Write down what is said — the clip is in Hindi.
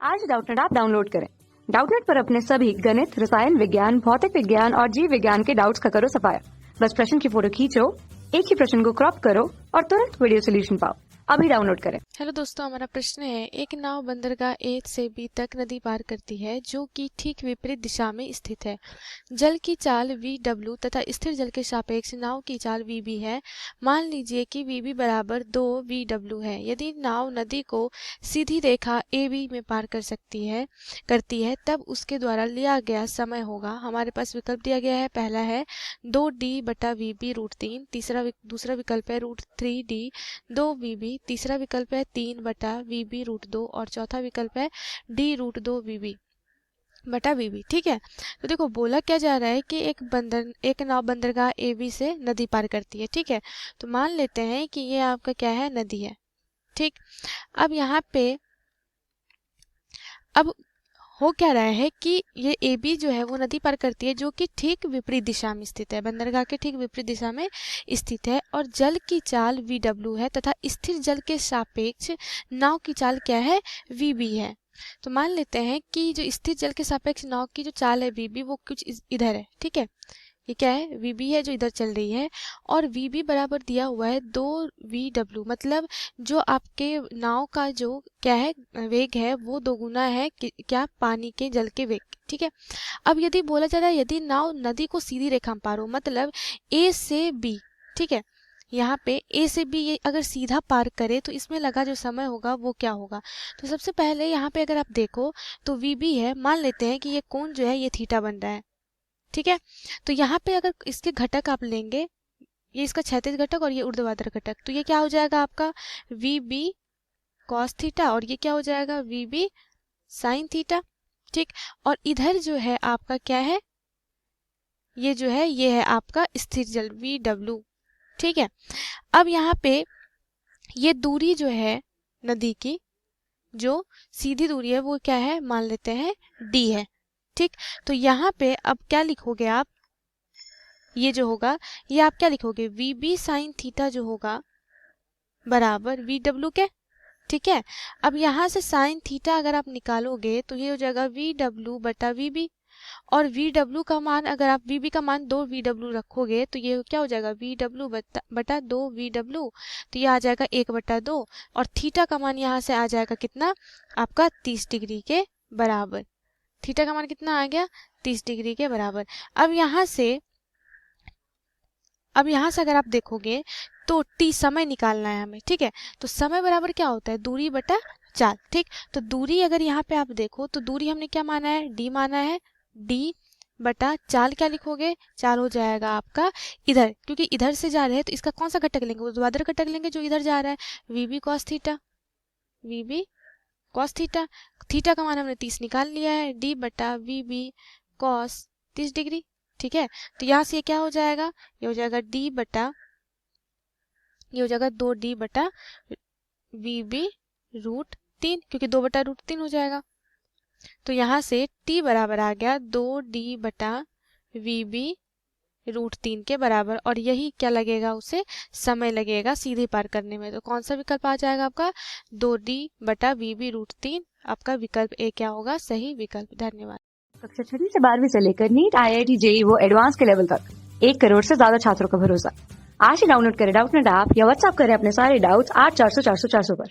आज डाउटनेट ऐप डाउनलोड करें। डाउटनेट पर अपने सभी गणित, रसायन विज्ञान, भौतिक विज्ञान और जीव विज्ञान के डाउट्स का करो सफाया। बस प्रश्न की फोटो खींचो, एक ही प्रश्न को क्रॉप करो और तुरंत वीडियो सोल्यूशन पाओ। अभी डाउनलोड करें। हेलो दोस्तों, हमारा प्रश्न है, एक नाव बंदरगाह ए से बी तक नदी पार करती है जो कि ठीक विपरीत दिशा में स्थित है। जल की चाल VW तथा स्थिर जल के सापेक्ष नाव की चाल VB है। मान लीजिए कि VB बराबर 2 VW है। यदि नाव नदी को सीधी रेखा AB में पार करती है तब उसके द्वारा लिया गया समय होगा। हमारे पास विकल्प दिया गया है। पहला है 2D/VB √3, दूसरा विकल्प है √3D 2VB, तीसरा विकल्प है 3/VB √2 और चौथा विकल्प है D √2VB/VB। ठीक है, तो देखो बोला क्या जा रहा है कि एक नाव बंदरगाह AB से नदी पार करती है। ठीक है, तो मान लेते हैं कि ये आपका क्या है, नदी है। ठीक, अब यहाँ पे अब हो क्या रहा है कि ये AB जो है वो नदी पार करती है जो कि ठीक विपरीत दिशा में स्थित है, बंदरगाह के ठीक विपरीत दिशा में स्थित है, और जल की चाल VW है तथा स्थिर जल के सापेक्ष नाव की चाल क्या है, VB है। तो मान लेते हैं कि जो स्थिर जल के सापेक्ष नाव की जो चाल है VB वो कुछ इधर है। ठीक है, ये क्या है, VB है जो इधर चल रही है, और VB बराबर दिया हुआ है 2VW, मतलब जो आपके नाव का जो क्या है वेग है वो दोगुना है क्या, पानी के जल के वेग। ठीक है, अब यदि बोला जा रहा है यदि नाव नदी को सीधी रेखा में पार हो, मतलब A से B, ठीक है, यहाँ पे A से B ये अगर सीधा पार करे तो इसमें लगा जो समय होगा वो क्या होगा। तो सबसे पहले यहाँ पे अगर आप देखो तो VB है, मान लेते हैं कि ये कोण जो है ये थीटा बन रहा है। ठीक है, तो यहाँ पे अगर इसके घटक आप लेंगे, ये इसका क्षैतिज घटक और ये ऊर्ध्वाधर घटक, तो ये क्या हो जाएगा आपका VB cos थीटा और ये क्या हो जाएगा VB sin थीटा। ठीक, और इधर जो है आपका क्या है, ये जो है ये है आपका स्थिर जल VW। ठीक है, अब यहाँ पे ये दूरी जो है नदी की जो सीधी दूरी है वो क्या है, मान लेते हैं D है। ठीक, तो यहाँ पे अब क्या लिखोगे आप, ये जो होगा ये आप क्या लिखोगे, VB sin थीटा जो होगा बराबर VW के। ठीक है, अब यहाँ से sin थीटा अगर आप निकालोगे तो ये हो जाएगा VW/VB, और VW का मान अगर आप VB का मान 2VW रखोगे तो ये क्या हो जाएगा VW/2VW, तो ये आ जाएगा 1/2, और थीटा का मान यहाँ से आ जाएगा कितना, आपका 30 डिग्री के बराबर। थीटा का मान कितना आ गया, 30 डिग्री के बराबर। अब यहाँ से अगर आप देखोगे तो T समय निकालना है हमें। ठीक है, तो समय बराबर क्या होता है, दूरी बटा चाल। ठीक, तो दूरी अगर यहाँ पे आप देखो तो दूरी हमने क्या माना है, D माना है, D बटा चाल क्या लिखोगे, चाल हो जाएगा आपका इधर, क्योंकि इधर से जा रहे हैं तो इसका कौन सा घटक लेंगे, ऊर्ध्वाधर घटक लेंगे जो इधर जा रहा है, VB cos theta, VB cos theta. Theta का मान हमने 30 निकाल लिया है, D/VB cos 30 डिग्री। ठीक है, तो यहाँ से ये क्या हो जाएगा, ये हो जाएगा ये हो जाएगा 2D/VB √3, क्योंकि 2/√3 हो जाएगा। तो यहाँ से T बराबर आ गया 2D/VB √3 के बराबर, और यही क्या लगेगा, उसे समय लगेगा सीधे पार करने में। तो कौन सा विकल्प आ जाएगा आपका, 2D/VB √3, आपका विकल्प ए क्या होगा, सही विकल्प। धन्यवाद। कक्षा 6 से 12वीं से लेकर नीट, IIT, JEE वो एडवांस के लेवल तक 1 करोड़ से ज्यादा छात्रों का भरोसा। आज ही डाउनलोड करें डाउटनेट ऐप या व्हाट्सएप करें अपने सारे डाउट्स 8400 400 400 पर।